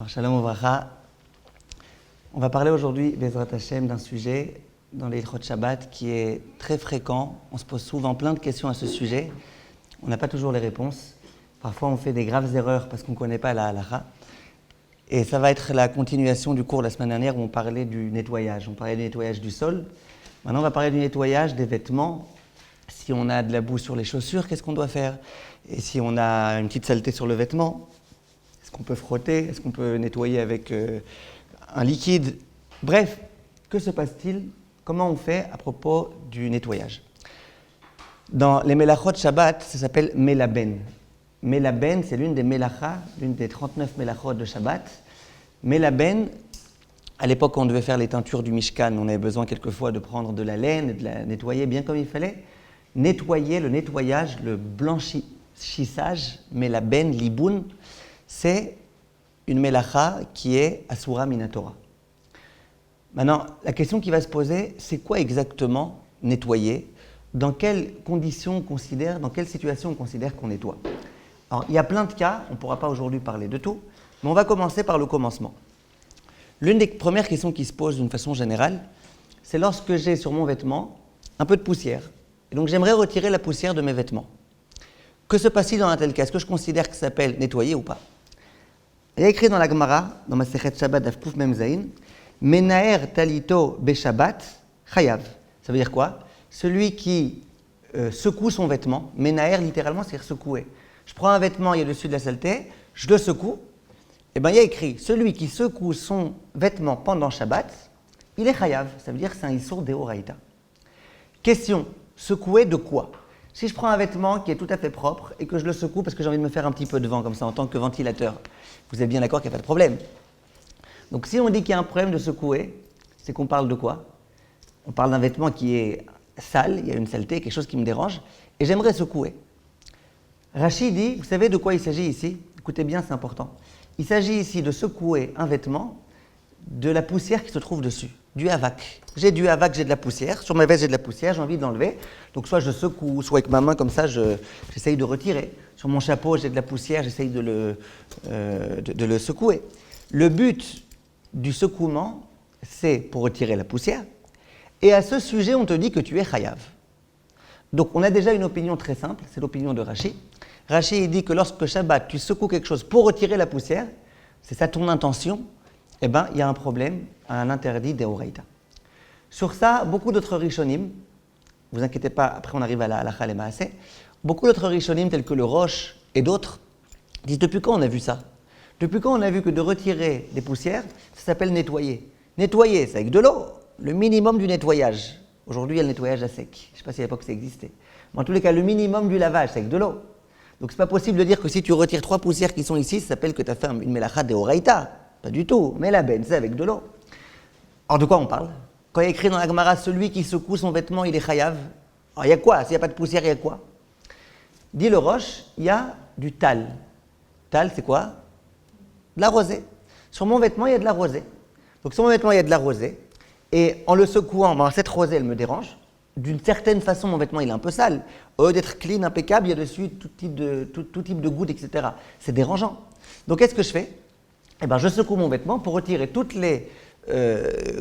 Shalom Uvracha. On va parler aujourd'hui, Bezrat Hashem, d'un sujet dans les Hilchot Shabbat qui est très fréquent. On se pose souvent plein de questions à ce sujet. On n'a pas toujours les réponses. Parfois, on fait des graves erreurs parce qu'on ne connaît pas la halacha. Et ça va être la continuation du cours de la semaine dernière où on parlait du nettoyage. On parlait du nettoyage du sol. Maintenant, on va parler du nettoyage des vêtements. Si on a de la boue sur les chaussures, qu'est-ce qu'on doit faire? Et si on a une petite saleté sur le vêtement, est-ce qu'on peut frotter? Est-ce qu'on peut nettoyer avec un liquide? Bref, que se passe-t-il? Comment on fait à propos du nettoyage? Dans les Melachot Shabbat, ça s'appelle Melaben. Melaben, c'est l'une des Melachas, l'une des 39 Melachot de Shabbat. Melaben, à l'époque, quand on devait faire les teintures du Mishkan, on avait besoin quelquefois de prendre de la laine et de la nettoyer bien comme il fallait. Nettoyer, le nettoyage, le blanchissage, Melaben, Liboun, c'est une melacha qui est Asura Minatora. Maintenant, la question qui va se poser, c'est quoi exactement nettoyer? Dans quelles conditions on considère, dans quelle situation on considère qu'on nettoie? Alors, il y a plein de cas, on ne pourra pas aujourd'hui parler de tout, mais on va commencer par le commencement. L'une des premières questions qui se pose d'une façon générale, c'est lorsque j'ai sur mon vêtement un peu de poussière, et donc j'aimerais retirer la poussière de mes vêtements. Que se passe-t-il dans un tel cas? Est-ce que je considère que ça s'appelle nettoyer ou pas? Il y a écrit dans la Gemara, dans Masechet Shabbat Daf Kuf Mem Zayin, Menaer talito beshabbat chayav. Ça veut dire quoi? Celui qui secoue son vêtement, Menaer littéralement c'est-à-dire secouer. Je prends un vêtement, il y a dessus de la saleté, je le secoue, et bien il y a écrit, celui qui secoue son vêtement pendant Shabbat, il est chayav. Ça veut dire que c'est un issour deoraita. Question, secouer de quoi? Si je prends un vêtement qui est tout à fait propre et que je le secoue parce que j'ai envie de me faire un petit peu de vent comme ça en tant que ventilateur, vous êtes bien d'accord qu'il n'y a pas de problème. Donc si on dit qu'il y a un problème de secouer, c'est qu'on parle de quoi? On parle d'un vêtement qui est sale, il y a une saleté, quelque chose qui me dérange, et j'aimerais secouer. Rashi dit, vous savez de quoi il s'agit ici? Écoutez bien, c'est important. Il s'agit ici de secouer un vêtement de la poussière qui se trouve dessus, du havak. J'ai du havak, j'ai de la poussière, sur ma veste j'ai de la poussière, j'ai envie de l'enlever, donc soit je secoue, soit avec ma main comme ça, j'essaye de retirer. Sur mon chapeau j'ai de la poussière, j'essaye de le secouer. Le but du secouement, c'est pour retirer la poussière, et à ce sujet on te dit que tu es chayav. Donc on a déjà une opinion très simple, c'est l'opinion de Rashi. Rashi il dit que lorsque Shabbat tu secoues quelque chose pour retirer la poussière, c'est ça ton intention, eh bien, il y a un problème, un interdit d'Eoraita. Sur ça, beaucoup d'autres Rishonim, vous inquiétez pas, après on arrive à la Halakha Lemaaseh, beaucoup d'autres Rishonim, tels que le Roche et d'autres, disent depuis quand on a vu ça? Depuis quand on a vu que de retirer des poussières, ça s'appelle nettoyer? Nettoyer, c'est avec de l'eau, le minimum du nettoyage. Aujourd'hui, il y a le nettoyage à sec. Je ne sais pas si à l'époque ça existait. Mais en tous les cas, le minimum du lavage, c'est avec de l'eau. Donc, ce n'est pas possible de dire que si tu retires 3 poussières qui sont ici, ça s'appelle que tu as fait une melacha d'Eoraita. Pas du tout. Mais la ben, c'est avec de l'eau. Alors, de quoi on parle? Quand il y a écrit dans la Gemara, celui qui secoue son vêtement, il est chayav. Alors, il y a quoi? S'il n'y a pas de poussière, il y a quoi? Dit le Roche, il y a du tal. Tal, c'est quoi? De la rosée. Sur mon vêtement, il y a de la rosée. Donc, sur mon vêtement, il y a de la rosée. Et en le secouant, ben, cette rosée, elle me dérange. D'une certaine façon, mon vêtement, il est un peu sale. Au lieu d'être clean, impeccable, il y a dessus tout type de gouttes, etc. C'est dérangeant. Donc, qu'est-ce que je fais? Eh ben, je secoue mon vêtement pour retirer toutes les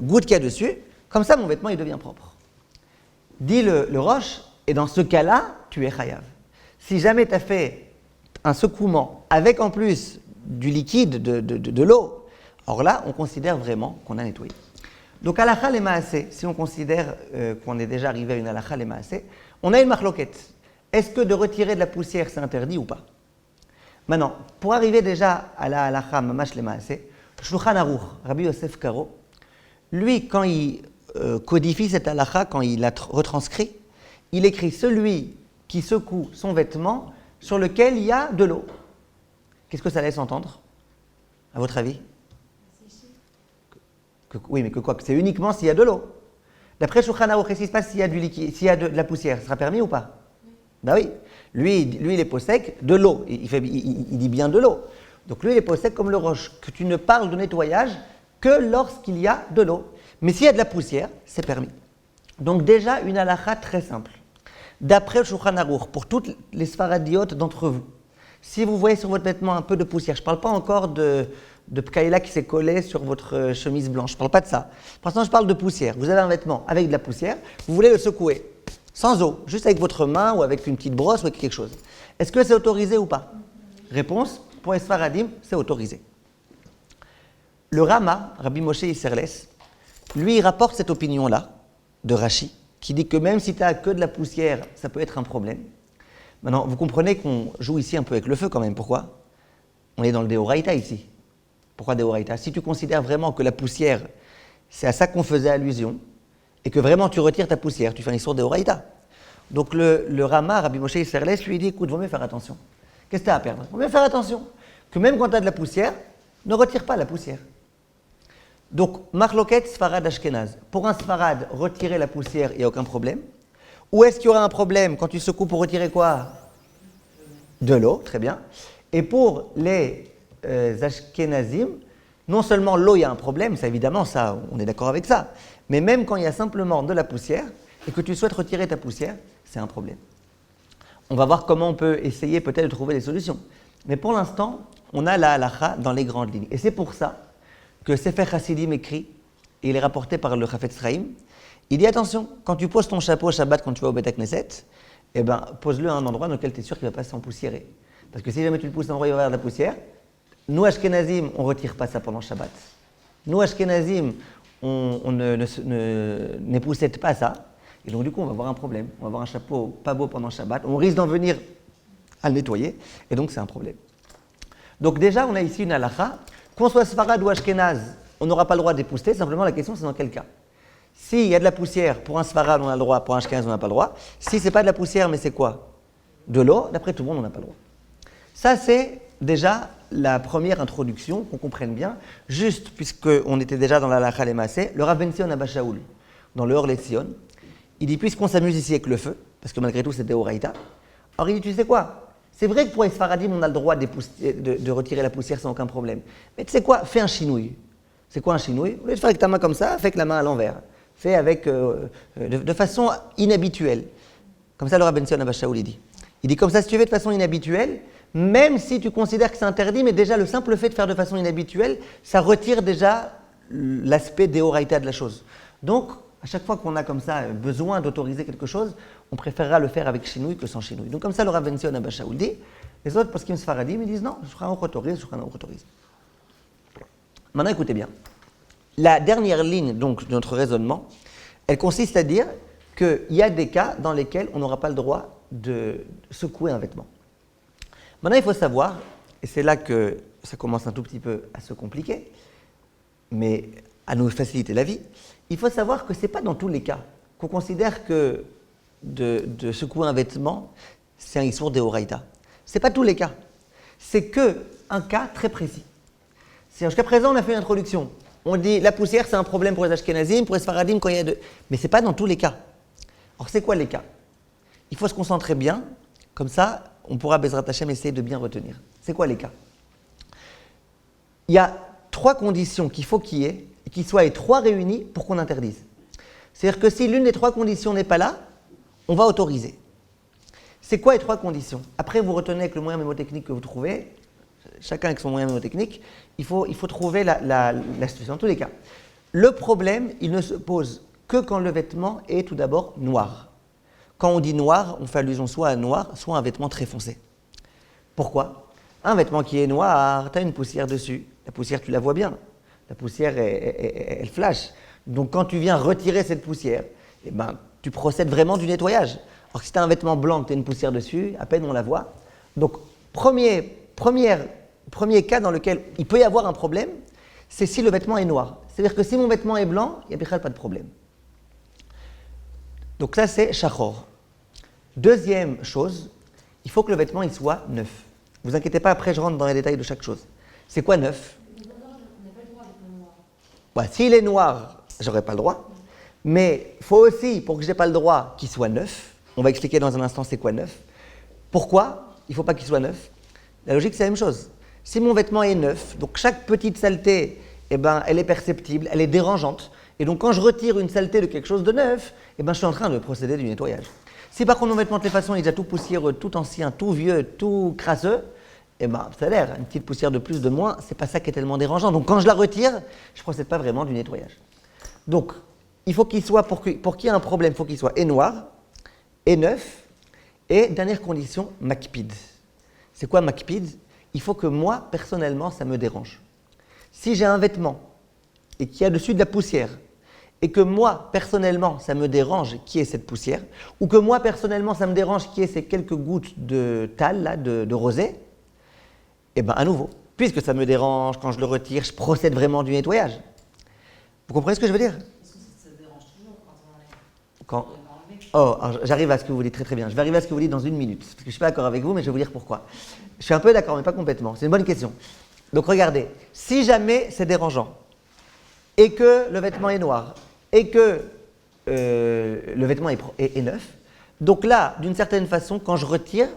gouttes qu'il y a dessus. Comme ça, mon vêtement, il devient propre. Dit le Roche, et dans ce cas-là, tu es chayav. Si jamais tu as fait un secouement avec en plus du liquide, de l'eau, alors là, on considère vraiment qu'on a nettoyé. Donc, halakha lemaaseh, si on considère qu'on est déjà arrivé à une halakha lemaaseh, on a une marloquette. Est-ce que de retirer de la poussière, c'est interdit ou pas? Maintenant, pour arriver déjà à la halakha mamash lemaaseh, Shulchan Aruch, Rabbi Yosef Karo, lui, quand il codifie cette halakha, quand il la retranscrit, il écrit celui qui secoue son vêtement sur lequel il y a de l'eau. Qu'est-ce que ça laisse entendre, à votre avis? Oui, mais que quoi? Que c'est uniquement s'il y a de l'eau. D'après Shulchan Aruch, qu'est-ce qui se passe s'il y a du liquide, s'il y a de la poussière? Ça sera permis ou pas? Ben oui. Lui, il est possèque de l'eau. Il dit bien de l'eau. Donc lui, il est possèque comme le Roche, que tu ne parles de nettoyage que lorsqu'il y a de l'eau. Mais s'il y a de la poussière, c'est permis. Donc déjà, une halakha très simple. D'après Shulchan Aruch, pour toutes les sfaradiotes d'entre vous, si vous voyez sur votre vêtement un peu de poussière, je ne parle pas encore de pkaïla qui s'est collé sur votre chemise blanche. Je ne parle pas de ça. Pour l'instant, je parle de poussière. Vous avez un vêtement avec de la poussière, vous voulez le secouer, sans eau, juste avec votre main ou avec une petite brosse ou avec quelque chose. Est-ce que c'est autorisé ou pas? Réponse, pour les Sfaradim, c'est autorisé. Le Rama, Rabbi Moshe Isserles, lui, il rapporte cette opinion-là de Rashi, qui dit que même si tu n'as que de la poussière, ça peut être un problème. Maintenant, vous comprenez qu'on joue ici un peu avec le feu quand même. Pourquoi? On est dans le Deoraita ici. Pourquoi Deoraita? Si tu considères vraiment que la poussière, c'est à ça qu'on faisait allusion, et que vraiment tu retires ta poussière, tu fais un histoire Deoraita. Donc le Rama, Rabbi Moshe Isserles, lui dit, écoute, vaut mieux faire attention. Qu'est-ce que tu as à perdre? Vaut mieux faire attention. Que même quand tu as de la poussière, ne retire pas la poussière. Donc, Marloket, Sfarad, Ashkenaz. Pour un Sfarad, retirer la poussière, il n'y a aucun problème. Ou est-ce qu'il y aura un problème quand tu secoues pour retirer quoi? De l'eau, très bien. Et pour les Ashkenazim, non seulement l'eau, il y a un problème, ça évidemment, ça, on est d'accord avec ça. Mais même quand il y a simplement de la poussière, et que tu souhaites retirer ta poussière, c'est un problème. On va voir comment on peut essayer peut-être de trouver des solutions. Mais pour l'instant, on a la halakha dans les grandes lignes. Et c'est pour ça que Sefer Hasidim écrit, et il est rapporté par le Chafetz Chaim, il dit attention, quand tu poses ton chapeau au Shabbat quand tu vas au Beth Knesset, eh ben, pose-le à un endroit dans lequel tu es sûr qu'il ne va pas s'empoussiérer. Parce que si jamais tu le pousses à un endroit où il va y avoir de la poussière, nous Ashkenazim, on ne retire pas ça pendant Shabbat. Nous Ashkenazim, on n'époussette pas ça. Et donc du coup, on va avoir un problème. On va avoir un chapeau pas beau pendant Shabbat. On risque d'en venir à le nettoyer. Et donc c'est un problème. Donc déjà, on a ici une halakha. Qu'on soit Sfarad ou Ashkenaz, on n'aura pas le droit d'épousseter. Simplement, la question, c'est dans quel cas. S'il y a de la poussière, pour un Sfarad, on a le droit. Pour un Ashkenaz, on n'a pas le droit. Si ce n'est pas de la poussière, mais c'est quoi? De l'eau. D'après tout le monde, on n'a pas le droit. Ça, c'est déjà la première introduction, qu'on comprenne bien. Juste, puisqu'on était déjà dans la halakha lemaaseh, le Rav Ben Sion Abba Shaul, dans le Or Letzion, il dit, puisqu'on s'amuse ici avec le feu, parce que malgré tout, c'était Oraïta, alors il dit, tu sais quoi? C'est vrai que pour les Sfaradim, on a le droit de retirer la poussière sans aucun problème. Mais tu sais quoi? Fais un chinouille. C'est quoi un chinouille? Au lieu de faire avec ta main comme ça, fais avec la main à l'envers. Fais avec, de façon inhabituelle. Comme ça, le Rabbi Ben Abba Shaul, il dit. Il dit comme ça, si tu fais de façon inhabituelle, même si tu considères que c'est interdit, mais déjà le simple fait de faire de façon inhabituelle, ça retire déjà l'aspect déoraïta de la chose. Donc, à chaque fois qu'on a comme ça besoin d'autoriser quelque chose, on préférera le faire avec chinouille que sans chinouille. Donc comme ça, le Rav Ben Sion Abba Shaul dit, les autres, parce qu'ils me Sfaradim, ils disent non, je ferai un autorise. Maintenant, écoutez bien. La dernière ligne donc, de notre raisonnement, elle consiste à dire qu'il y a des cas dans lesquels on n'aura pas le droit de secouer un vêtement. Maintenant, il faut savoir, et c'est là que ça commence un tout petit peu à se compliquer, mais à nous faciliter la vie, il faut savoir que ce n'est pas dans tous les cas qu'on considère que de secouer un vêtement, c'est un issour d'Eoraïta. Ce n'est pas tous les cas. C'est qu'un cas très précis. Jusqu'à présent, on a fait une introduction. On dit la poussière, c'est un problème pour les Ashkenazim, pour les Sfaradim, quand il y a de... Mais ce n'est pas dans tous les cas. Alors, c'est quoi les cas? Il faut se concentrer bien, comme ça, on pourra, Bezrat Hashem, essayer de bien retenir. C'est quoi les cas? Il y a 3 conditions qu'il faut qu'il y ait, et qu'ils soient les 3 réunis pour qu'on interdise. C'est-à-dire que si l'une des 3 conditions n'est pas là, on va autoriser. C'est quoi les 3 conditions? Après, vous retenez avec le moyen mémotechnique que vous trouvez, chacun avec son moyen mémotechnique, il faut trouver la situation. Dans tous les cas, le problème, il ne se pose que quand le vêtement est tout d'abord noir. Quand on dit noir, on fait allusion soit à noir, soit à un vêtement très foncé. Pourquoi? Un vêtement qui est noir, tu as une poussière dessus. La poussière, tu la vois bien. La poussière, elle flash. Donc, quand tu viens retirer cette poussière, eh ben, tu procèdes vraiment du nettoyage. Alors, si tu as un vêtement blanc, que tu as une poussière dessus, à peine on la voit. Donc, premier cas dans lequel il peut y avoir un problème, c'est si le vêtement est noir. C'est-à-dire que si mon vêtement est blanc, il n'y a pas de problème. Donc, ça, c'est shachor. Deuxième chose, il faut que le vêtement il soit neuf. Ne vous inquiétez pas, après, je rentre dans les détails de chaque chose. C'est quoi neuf? S'il est noir, j'aurais pas le droit. Mais il faut aussi, pour que je n'ai pas le droit, qu'il soit neuf. On va expliquer dans un instant c'est quoi neuf. Pourquoi il ne faut pas qu'il soit neuf? La logique, c'est la même chose. Si mon vêtement est neuf, donc chaque petite saleté, eh ben, elle est perceptible, elle est dérangeante. Et donc quand je retire une saleté de quelque chose de neuf, eh ben, je suis en train de procéder du nettoyage. Si par contre mon vêtement de toute façon est déjà tout poussiéreux, tout ancien, tout vieux, tout crasseux, eh ben, ça a l'air, une petite poussière de plus, de moins, c'est pas ça qui est tellement dérangeant. Donc quand je la retire, je ne procède pas vraiment du nettoyage. Donc, il faut qu'il soit, pour qu'il y ait un problème, il faut qu'il soit et noir, et neuf, et dernière condition, makpid. C'est quoi makpid? Il faut que moi, personnellement, ça me dérange. Si j'ai un vêtement et qu'il y a dessus de la poussière, et que moi, personnellement, ça me dérange qu'il y ait cette poussière, ou que moi, personnellement, ça me dérange qu'il y ait ces quelques gouttes de tal, là, de rosée, eh bien, à nouveau, puisque ça me dérange, quand je le retire, je procède vraiment du nettoyage. Vous comprenez ce que je veux dire? Est-ce que ça te dérange toujours quand on enlève? Quand... Oh, alors j'arrive à ce que vous dites très très bien. Je vais arriver à ce que vous dites dans une minute, parce que je ne suis pas d'accord avec vous, mais je vais vous dire pourquoi. Je suis un peu d'accord, mais pas complètement. C'est une bonne question. Donc regardez, si jamais c'est dérangeant, et que le vêtement est noir, et que le vêtement est neuf, donc là, d'une certaine façon, quand je retire,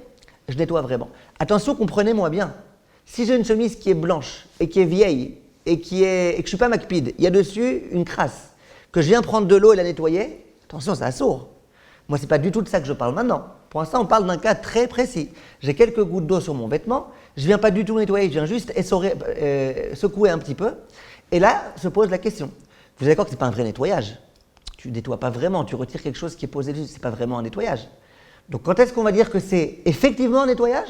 je nettoie vraiment. Attention, comprenez-moi bien. Si j'ai une chemise qui est blanche, et qui est vieille, et que je ne suis pas makpid, il y a dessus une crasse, que je viens prendre de l'eau et la nettoyer, attention, ça sourd. Moi, ce n'est pas du tout de ça que je parle maintenant. Pour l'instant, on parle d'un cas très précis. J'ai quelques gouttes d'eau sur mon vêtement, je ne viens pas du tout nettoyer, je viens juste secouer un petit peu. Et là, se pose la question. Vous êtes d'accord que ce n'est pas un vrai nettoyage? Tu ne nettoies pas vraiment, tu retires quelque chose qui est posé dessus, ce n'est pas vraiment un nettoyage. Donc quand est-ce qu'on va dire que c'est effectivement un nettoyage?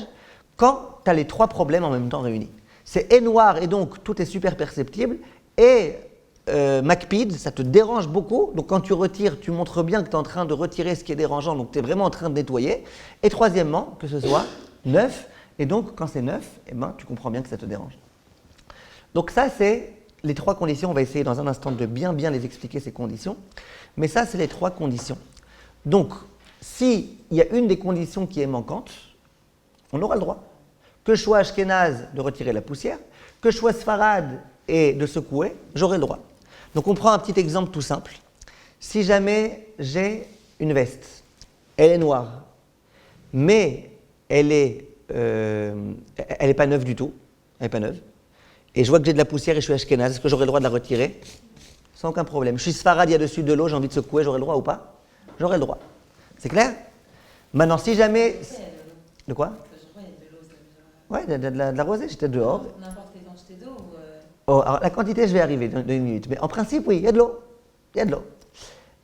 Quand tu as les trois problèmes en même temps réunis. C'est et noir et donc tout est super perceptible, et makpid, ça te dérange beaucoup, donc quand tu retires, tu montres bien que tu es en train de retirer ce qui est dérangeant, donc tu es vraiment en train de nettoyer. Et troisièmement, que ce soit neuf, et donc quand c'est neuf, eh ben, tu comprends bien que ça te dérange. Donc ça, c'est les trois conditions. On va essayer dans un instant de bien les expliquer, ces conditions. Mais ça, c'est les trois conditions. Donc, s'il y a une des conditions qui est manquante, on aura le droit. Que je sois ashkénaze, de retirer la poussière, que je sois sfarade et de secouer, j'aurai le droit. Donc on prend un petit exemple tout simple. Si jamais j'ai une veste, elle est noire, mais elle n'est pas neuve du tout, elle n'est pas neuve, et je vois que j'ai de la poussière et je suis ashkénaze, est-ce que j'aurai le droit de la retirer? Sans aucun problème. Je suis sfarade, il y a dessus de l'eau, j'ai envie de secouer, j'aurai le droit ou pas? J'aurai le droit. C'est clair? Maintenant, si jamais... De quoi? Ouais, de la rosée, j'étais dehors. N'importe quelle quantité d'eau ou Oh, alors la quantité, je vais arriver dans une minute. Mais en principe, oui, il y a de l'eau. Il y a de l'eau.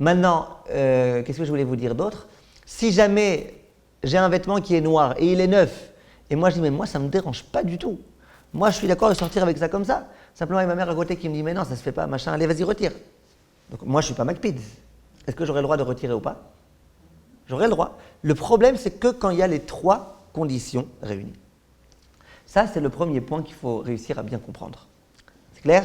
Maintenant, qu'est-ce que je voulais vous dire d'autre? Si jamais j'ai un vêtement qui est noir et il est neuf, et moi je dis, mais moi ça ne me dérange pas du tout. Moi je suis d'accord de sortir avec ça comme ça. Simplement, il y a ma mère à côté qui me dit, mais non, ça se fait pas, machin, allez, vas-y, retire. Donc moi je ne suis pas makpid. Est-ce que j'aurai le droit de retirer ou pas? J'aurai le droit. Le problème, c'est que quand il y a les trois conditions réunies. Ça, c'est le premier point qu'il faut réussir à bien comprendre. C'est clair?